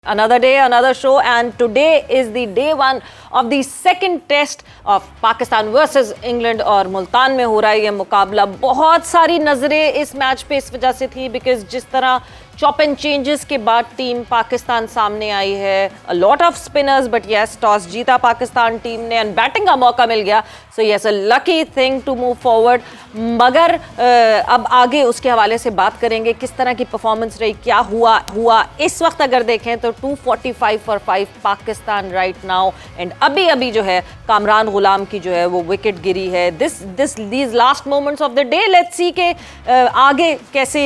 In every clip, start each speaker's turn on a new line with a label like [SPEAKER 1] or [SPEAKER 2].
[SPEAKER 1] Another day, another show, and today is the day one of the second test of Pakistan versus England और मुल्तान में हो रहा है ये मुकाबला। बहुत सारी नज़रें इस मैच पे इस वजह से थी बिकॉज जिस तरह चॉप एंड चेंजेस के बाद टीम पाकिस्तान सामने आई है, a lot of spinners but yes toss जीता पाकिस्तान टीम ने एंड बैटिंग का मौका मिल गया, so yes a lucky thing to move forward. मगर अब आगे उसके हवाले से बात करेंगे किस तरह की परफॉर्मेंस रही, क्या हुआ इस वक्त अगर देखें तो 245 for 5 Pakistan right now and अभी जो है कामरान गुलाम की जो है वो विकेट गिरी है। These last moments of the day, let's see के आगे कैसे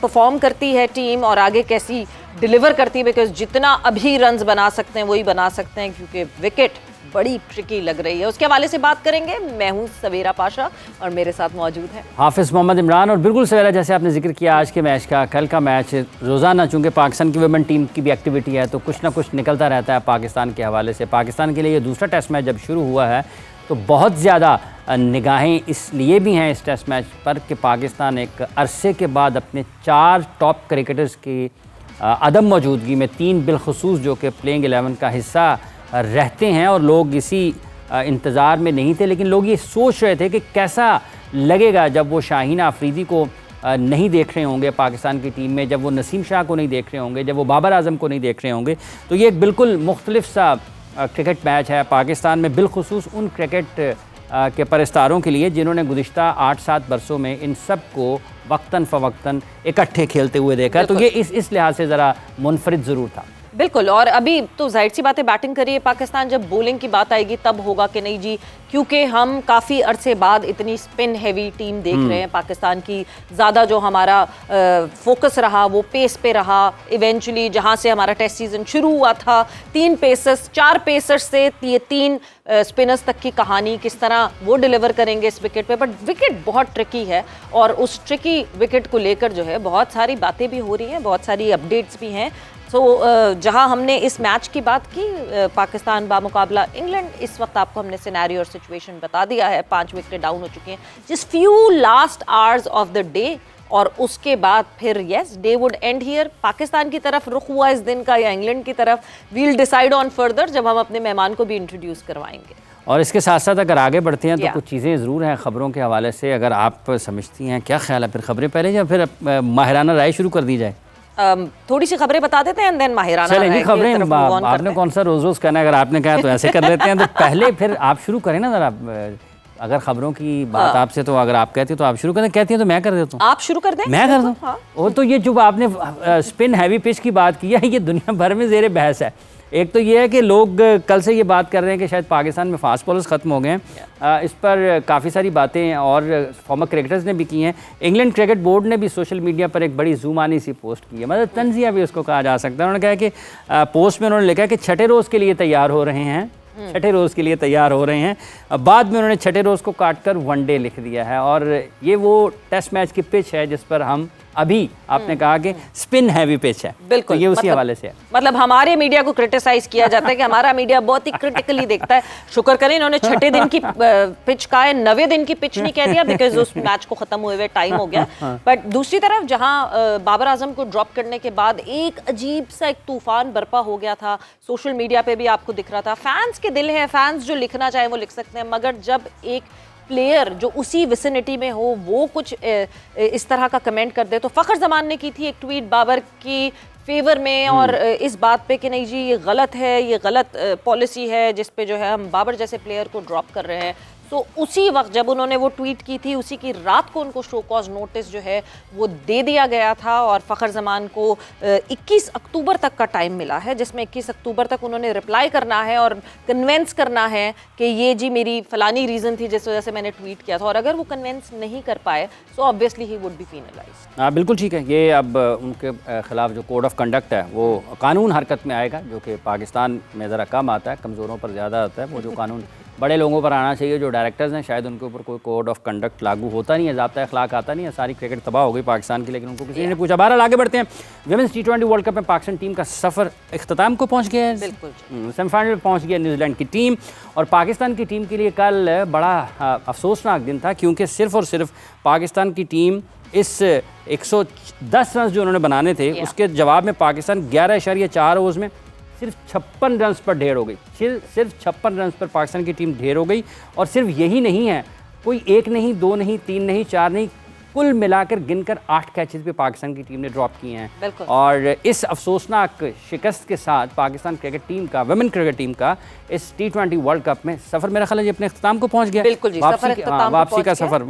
[SPEAKER 1] परफॉर्म करती है टीम और आगे कैसी डिलीवर करती है, बिकॉज जितना अभी रन्स बना सकते हैं वही बना सकते हैं क्योंकि विकेट बड़ी ट्रिकी लग रही है। उसके हवाले से बात करेंगे। मैं हूं सवेरा पाशा और मेरे साथ मौजूद है
[SPEAKER 2] हाफिज़ मोहम्मद इमरान। और बिल्कुल सवेरा, जैसे आपने जिक्र किया आज के मैच का, कल का मैच रोज़ाना चूँकि पाकिस्तान की वुमेन टीम की भी एक्टिविटी है तो कुछ ना कुछ निकलता रहता है पाकिस्तान के हवाले से। पाकिस्तान के लिए ये दूसरा टेस्ट मैच जब शुरू हुआ है तो बहुत ज़्यादा निगाहें इसलिए भी हैं इस टेस्ट मैच पर कि पाकिस्तान एक अरसे के बाद अपने 4 टॉप क्रिकेटर्स की अदम मौजूदगी में 3 बिलखुसूस जो कि प्लेइंग 11 का हिस्सा रहते हैं, और लोग इसी इंतज़ार में नहीं थे, लेकिन लोग ये सोच रहे थे कि कैसा लगेगा जब वो शाहीन आफरीदी को नहीं देख रहे होंगे पाकिस्तान की टीम में, जब वो नसीम शाह को नहीं देख रहे होंगे, जब वो बाबर आजम को नहीं देख रहे होंगे। तो ये एक बिल्कुल मुख्तलिफ सा क्रिकेट मैच है पाकिस्तान में, बिलखुसूस उन क्रिकेट के परस्तारों के लिए जिन्होंने गुज़िश्ता 8-7 बरसों में इन सब को वक्तन फ़वक्तन इकट्ठे खेलते हुए देखा। तो ये इस लिहाज से ज़रा मुनफरिद ज़रूर था।
[SPEAKER 1] बिल्कुल। और अभी तो जाहिर सी बात है बैटिंग करिए पाकिस्तान, जब बॉलिंग की बात आएगी तब होगा कि नहीं जी, क्योंकि हम काफ़ी अरसे बाद इतनी स्पिन हैवी टीम देख रहे हैं पाकिस्तान की। ज़्यादा जो हमारा फोकस रहा वो पेस पे रहा। इवेंचुअली जहां से हमारा टेस्ट सीजन शुरू हुआ था 4 पेसर्स से ये 3 स्पिनर्स तक की कहानी, किस तरह वो डिलीवर करेंगे इस विकेट पे। बट विकेट बहुत ट्रिकी है और उस ट्रिकी विकेट को लेकर जो है बहुत सारी बातें भी हो रही हैं, बहुत सारी अपडेट्स भी हैं। जहां हमने इस मैच की बात की पाकिस्तान बामुकाबला इंग्लैंड, इस वक्त आपको हमने सिनेरियो और सिचुएशन बता दिया है। 5 विकेट डाउन हो चुके हैं जिस few last hours of the day, और उसके बाद फिर yes day would and here. Pakistan की तरफ रुख हुआ इस दिन का या इंग्लैंड की तरफ, वील डिसाइड ऑन फर्दर जब हम अपने मेहमान को भी इंट्रोड्यूस करवाएंगे।
[SPEAKER 2] और इसके साथ साथ अगर आगे बढ़ते हैं तो कुछ चीज़ें ज़रूर हैं खबरों के हवाले से, अगर आप समझती हैं। क्या ख्याल है, फिर खबरें पहले या फिर माहिराना राय शुरू कर दी जाए?
[SPEAKER 1] थोड़ी सी खबरें बता देते हैं देन माहिराना
[SPEAKER 2] राय खबरें। आपने कौन सा रोज करना है, अगर आपने कहा तो ऐसे कर लेते हैं। तो पहले फिर आप शुरू करें ना ज़रा, अगर खबरों की बात आपसे, तो अगर आप कहती हो तो आप शुरू करें, कहती हैं तो मैं कर देता हूँ।
[SPEAKER 1] आप शुरू कर दें,
[SPEAKER 2] मैं कर दूँ। और तो ये जो आपने स्पिन हैवी पिच की बात की है, ये दुनिया भर में ज़ेर बहस है। एक तो ये है कि लोग कल से ये बात कर रहे हैं कि शायद पाकिस्तान में फास्ट बॉलर्स ख़त्म हो गए हैं। इस पर काफ़ी सारी बातें और फॉर्मर क्रिकेटर्स ने भी की हैं। इंग्लैंड क्रिकेट बोर्ड ने भी सोशल मीडिया पर एक बड़ी ज़ूमानी सी पोस्ट की है, मतलब तंज़िया भी उसको कहा जा सकता है। उन्होंने कहा कि पोस्ट में उन्होंने लिखा कि छठे रोज़ के लिए तैयार हो रहे हैं, छठे रोज़ के लिए तैयार हो रहे हैं। बाद में उन्होंने छठे रोज़ को काट कर वनडे लिख दिया है, और ये वो टेस्ट मैच की पिच है जिस पर हम अभी, आपने कहा कि स्पिन हैवी पिच है, बिल्कुल तो ये उसी हवाले से है।
[SPEAKER 1] मतलब हमारे मीडिया को क्रिटिसाइज किया जाता है कि हमारा मीडिया बहुत ही क्रिटिकली देखता है। शुक्र करें इन्होंने छठे दिन की पिच कहा है, 9वें दिन की पिच नहीं कह दिया बिकॉज उस मैच को खत्म हुए टाइम हो गया। बट दूसरी तरफ जहां बाबर आजम को ड्रॉप करने के बाद एक अजीब सा एक तूफान बर्पा हो गया था, सोशल मीडिया पे भी आपको दिख रहा था। फैंस के दिल है, फैंस जो लिखना चाहे वो लिख सकते हैं, मगर जब एक प्लेयर जो उसी विसिनिटी में हो वो कुछ इस तरह का कमेंट कर दे, तो फ़खर जमान ने की थी एक ट्वीट बाबर की फेवर में और इस बात पे कि नहीं जी ये गलत है, ये गलत पॉलिसी है जिस पे जो है हम बाबर जैसे प्लेयर को ड्रॉप कर रहे हैं। तो उसी वक्त जब उन्होंने वो ट्वीट की थी, उसी की रात को उनको शो कॉज नोटिस जो है वो दे दिया गया था और फ़खर जमान को 21 अक्टूबर तक का टाइम मिला है, जिसमें 21 अक्टूबर तक उन्होंने रिप्लाई करना है और कन्वेंस करना है कि ये जी मेरी फलानी रीज़न थी जिस वजह से मैंने ट्वीट किया था। और अगर वो कन्वेंस नहीं कर पाए so obviously he would be penalised.
[SPEAKER 2] हाँ बिल्कुल ठीक है। ये अब उनके ख़िलाफ़ जो कोड ऑफ कंडक्ट है वो कानून हरकत में आएगा, जो कि पाकिस्तान में ज़रा कम आता है, कमज़ोरों पर ज़्यादा आता है। वो जो कानून बड़े लोगों पर आना चाहिए, जो डायरेक्टर्स हैं शायद उनके ऊपर कोई कोड ऑफ कंडक्ट लागू होता नहीं है, ज़ाब्ता अखलाक आता नहीं है, सारी क्रिकेट तबाह हो गई पाकिस्तान की, लेकिन उनको किसी ने पूछा। बहरहाल आगे बढ़ते हैं। विमेंस T20 वर्ल्ड कप में पाकिस्तान टीम का सफ़र इख्तिताम को पहुँच गया है।
[SPEAKER 1] बिल्कुल
[SPEAKER 2] सेमीफाइनल में पहुँच गया न्यूजीलैंड की टीम, और पाकिस्तान की टीम के लिए कल बड़ा अफसोसनाक दिन था, क्योंकि सिर्फ और सिर्फ पाकिस्तान की टीम इस 110 रन जो उन्होंने बनाने थे उसके जवाब में पाकिस्तान 11.4 ओवर्स में सिर्फ 56 रन पर ढेर हो गई। सिर्फ 56 रन पर पाकिस्तान की टीम ढेर हो गई। और सिर्फ यही नहीं है, कोई 1 नहीं, 2 नहीं, 3 नहीं, 4 नहीं, कुल मिलाकर गिनकर 8 कैचेस भी पाकिस्तान की टीम ने ड्रॉप किए हैं। और इस अफसोसनाक शिकस्त के साथ पाकिस्तान क्रिकेट टीम का, वुमेन क्रिकेट टीम का इस T20 वर्ल्ड कप में सफ़र मेरा ख्याल है अपने इख्तिताम को पहुंच गया।
[SPEAKER 1] बिल्कुल जी,
[SPEAKER 2] वापसी का सफ़र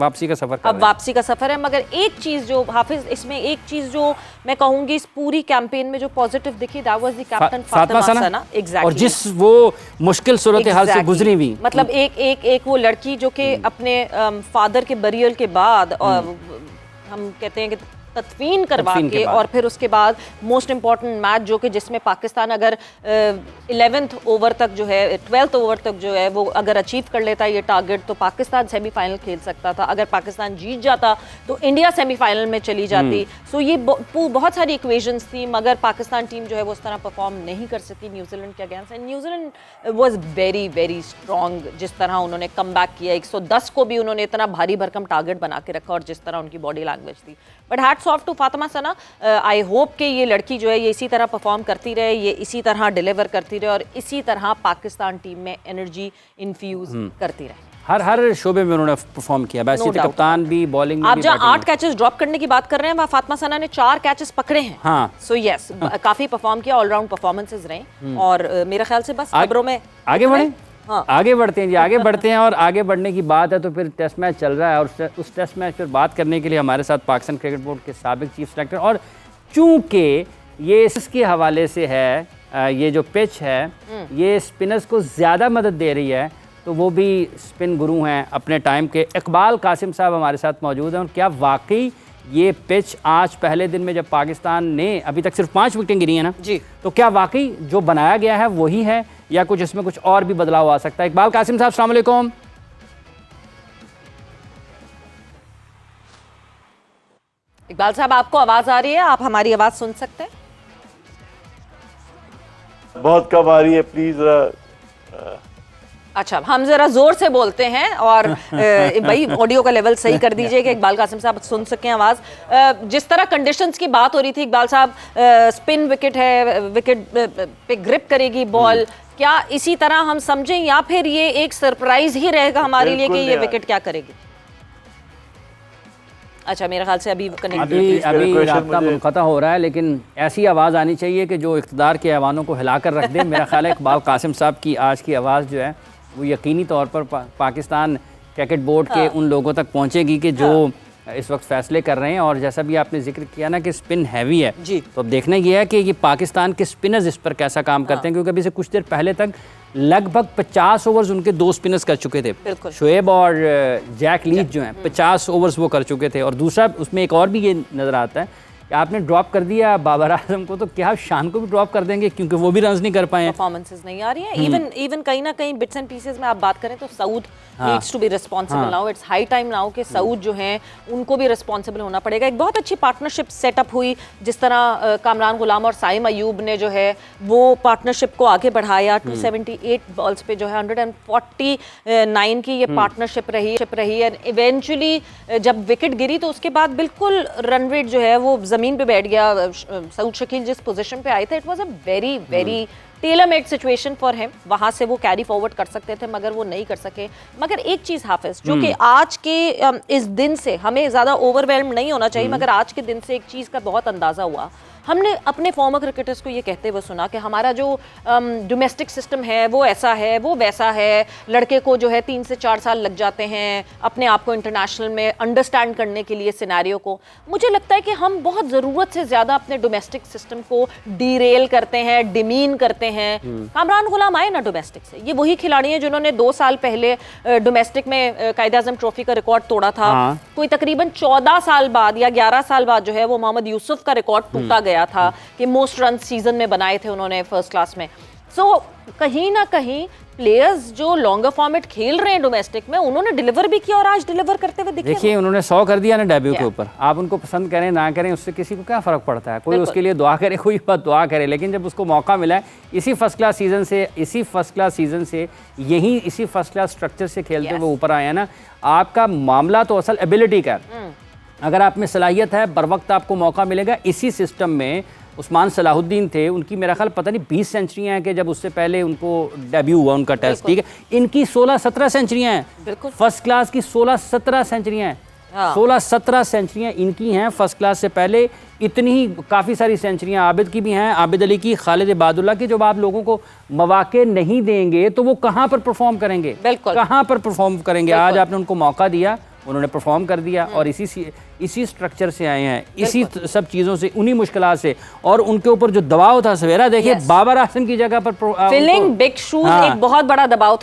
[SPEAKER 1] अब वापसी का सफ़र है। मगर एक चीज़ जो हाफिज, इसमें एक चीज़ जो मैं कहूँगी इस पूरी कैंपेन में जो पॉजिटिव दिखी, that was the captain Fatima Sana. Exactly.
[SPEAKER 2] और जिस वो मुश्किल सूरत हाल से गुजरी हुई,
[SPEAKER 1] मतलब एक वो लड़की जो कि अपने फादर के बरियल के बाद, और हम कहते हैं कि तदफीन करवा के और फिर उसके बाद मोस्ट इम्पॉर्टेंट मैच जो कि जिसमें पाकिस्तान अगर 11th ओवर तक जो है, 12th ओवर तक जो है वो अगर अचीव कर लेता ये टारगेट, तो पाकिस्तान सेमीफाइनल खेल सकता था। अगर पाकिस्तान जीत जाता तो इंडिया सेमीफाइनल में चली जाती। सो ये बहुत सारी इक्वेशंस थी, मगर पाकिस्तान टीम जो है वो उस तरह परफॉर्म नहीं कर सकी न्यूजीलैंड के against. And New Zealand was very very strong, जिस तरह उन्होंने कम बैक किया, 110 को भी उन्होंने इतना भारी भरकम टारगेट बना के रखा, और जिस तरह उनकी बॉडी लैंग्वेज थी। But hats off to Fatima Sana. I hope कि ये लड़की जो है ये इसी तरह परफॉर्म करती रहे, ये इसी तरह डिलीवर करती रहे, और इसी तरह पाकिस्तान टीम में एनर्जी इन्फ्यूज करती रहे।
[SPEAKER 2] हर शोबे में उन्होंने परफॉर्म किया, वैसे कप्तान भी, बॉलिंग में
[SPEAKER 1] आप जहाँ 8 कैचेस ड्रॉप करने की बात कर रहे हैं, वहाँ फातिमा सना ने 4 कैचेस पकड़े हैं।
[SPEAKER 2] हाँ।
[SPEAKER 1] सो यस, काफी परफॉर्म किया, ऑलराउंड परफॉर्मेंसेस रहे। और मेरे ख्याल से बस खबरों में
[SPEAKER 2] आगे बढ़े। हाँ। आगे बढ़ते हैं जी, आगे बढ़ते हैं। और आगे बढ़ने की बात है तो फिर टेस्ट मैच चल रहा है, और उस टेस्ट मैच पर बात करने के लिए हमारे साथ पाकिस्तान क्रिकेट बोर्ड के साबिक चीफ सेलेक्टर, और चूंकि ये इसके हवाले से है, ये जो पिच है ये स्पिनर्स को ज़्यादा मदद दे रही है, तो वो भी स्पिन गुरु हैं अपने टाइम के, इकबाल कासिम साहब हमारे साथ मौजूद हैं। और क्या वाकई ये पिच आज पहले दिन में जब पाकिस्तान ने अभी तक सिर्फ 5 विकेटें गिरी हैं ना
[SPEAKER 1] जी,
[SPEAKER 2] तो क्या वाकई जो बनाया गया है वही है, या कुछ इसमें कुछ और भी बदलाव आ सकता है? इकबाल कासिम साहब, अस्सलाम वालेकुम।
[SPEAKER 1] इकबाल साहब, आपको आवाज़ आ रही है? आप हमारी आवाज़ सुन सकते हैं?
[SPEAKER 3] बहुत कम आ रही है, प्लीज।
[SPEAKER 1] अच्छा, हम जरा जोर से बोलते हैं, और भाई ऑडियो का लेवल सही कर दीजिए कि इकबाल कासिम साहब सुन सकें आवाज़। जिस तरह कंडीशंस की बात हो रही थी इकबाल साहब, स्पिन विकेट है, विकेट पे ग्रिप करेगी बॉल, क्या इसी तरह हम समझें, या फिर ये एक सरप्राइज ही रहेगा हमारे लिए कि ये विकेट क्या करेगी? अच्छा, मेरे ख्याल से अभी
[SPEAKER 2] राब्ता मुनक़ता हो रहा है, लेकिन ऐसी आवाज़ आनी चाहिए कि जो इक़्तिदार के ऐवानों को हिला कर रख दे। मेरा ख्याल है इकबाल कासिम साहब की आज की आवाज़ जो है वो यकीनी तौर पर पाकिस्तान क्रिकेट बोर्ड के उन लोगों तक पहुंचेगी कि जो इस वक्त फैसले कर रहे हैं। और जैसा भी आपने जिक्र किया ना कि स्पिन हैवी है जी, तो अब देखना ये है कि ये पाकिस्तान के स्पिनर्स इस पर कैसा काम करते हैं, क्योंकि अभी से कुछ देर पहले तक लगभग 50 ओवर्स उनके 2 स्पिनर्स कर चुके थे, शोएब और जैक लीच जो हैं 50 ओवर्स वो कर चुके थे। और दूसरा उसमें एक और भी ये नज़र आता है कि आपने ड्रॉप कर दिया बाबर आजम को, तो क्या शान को भी ड्रॉप कर देंगे, क्योंकि वो भी रन्स नहीं कर पाए,
[SPEAKER 1] परफॉर्मेंसेस नहीं आ रही हैं। इवन कहीं ना कहीं बिट्स एंड पीसेस में आप बात करें तो Saud needs to be responsible now. It's high time now कि सऊद जो हैं उनको भी रिस्पांसिबल होना पड़ेगा। एक बहुत अच्छी पार्टनरशिप सेटअप हुई, जिस तरह कामरान गुलाम और साइम अयूब ने जो है वो पार्टनरशिप को आगे बढ़ाया। 278 बॉल्स पे जो है 149 की ये पार्टनरशिप रही है। इवेंचुअली जब विकेट गिरी तो उसके बाद बिल्कुल रन रेट जो है वो ज़मीन पे बैठ गया। सऊद शकील जिस पोजीशन पे आए थे, it was a very very tailor made situation for him. वहां से वो कैरी फॉरवर्ड कर सकते थे, मगर वो नहीं कर सके। मगर एक चीज़ हाफिज, जो कि आज के इस दिन से हमें ज़्यादा ओवरवेल्म नहीं होना चाहिए, मगर आज के दिन से एक चीज़ का बहुत अंदाज़ा हुआ। हमने अपने फॉर्मर क्रिकेटर्स को ये कहते हुए सुना कि हमारा जो डोमेस्टिक सिस्टम है वो ऐसा है, वो वैसा है, लड़के को जो है 3 से 4 साल लग जाते हैं अपने आप को इंटरनेशनल में अंडरस्टैंड करने के लिए, सिनेरियो को। मुझे लगता है कि हम बहुत ज़रूरत से ज़्यादा अपने डोमेस्टिक सिस्टम को डीरेल करते हैं, डिमीन करते हैं। कामरान गुलाम आए ना डोमेस्टिक से, ये वही खिलाड़ी हैं जिन्होंने 2 साल पहले डोमेस्टिक में कायद-ए-आज़म ट्रॉफी का रिकॉर्ड तोड़ा था। कोई तकरीबन 14 साल बाद या 11 साल बाद जो है वो मोहम्मद यूसुफ का रिकॉर्ड टूटा गया था कि मोस्ट रन सीजन में बनाए थे उन्होंने फर्स्ट क्लास में। सो कहीं ना कहीं प्लेयर्स जो लॉन्गर फॉर्मेट खेल रहे हैं डोमेस्टिक में, उन्होंने डिलीवर भी किया और आज डिलीवर करते हुए दिखे।
[SPEAKER 2] देखिए उन्होंने 100 कर दिया ना डेब्यू के ऊपर, आप उनको पसंद करें ना करें उससे किसी को क्या फ़र्क पड़ता है, कोई उसके लिए दुआ करे, कोई बात दुआ करे, लेकिन जब उसको मौका मिला है इसी फर्स्ट क्लास सीजन से यही इसी फर्स्ट क्लास स्ट्रक्चर से खेलते हुए ऊपर आए हैं ना, आपका मामला तो असल एबिलिटी का है। अगर आप में सलाहियत है, बर वक्त आपको मौका मिलेगा। इसी सिस्टम में उस्मान सलाहुद्दीन थे, उनकी मेरा ख्याल पता नहीं 20 सेंचुरियां हैं कि जब उससे पहले उनको डेब्यू हुआ उनका टेस्ट, ठीक है, इनकी 16-17 सेंचुरियां हैं, फर्स्ट क्लास की 16-17 सेंचुरियां हैं, 16-17 सेंचुरियां इनकी हैं फर्स्ट क्लास से पहले। इतनी ही काफ़ी सारी सेंचुरियां आबिद की भी हैं, आबिद अली की, खालिद इबादुल्ला की। जब आप लोगों को मौके नहीं देंगे तो वो कहाँ पर परफॉर्म करेंगे, कहाँ पर परफॉर्म करेंगे। आज आपने उनको मौका दिया, उन्होंने परफॉर्म कर दिया और इसी स्ट्रक्चर से आए हैं, इसी सब चीज़ों से, उन्हीं मुश्किलात से, और उनके ऊपर जो दबाव था सवेरा देखिए बाबर आजम की जगह पर
[SPEAKER 1] फिलिंग बिग शूज एक बहुत बड़ा दबाव था।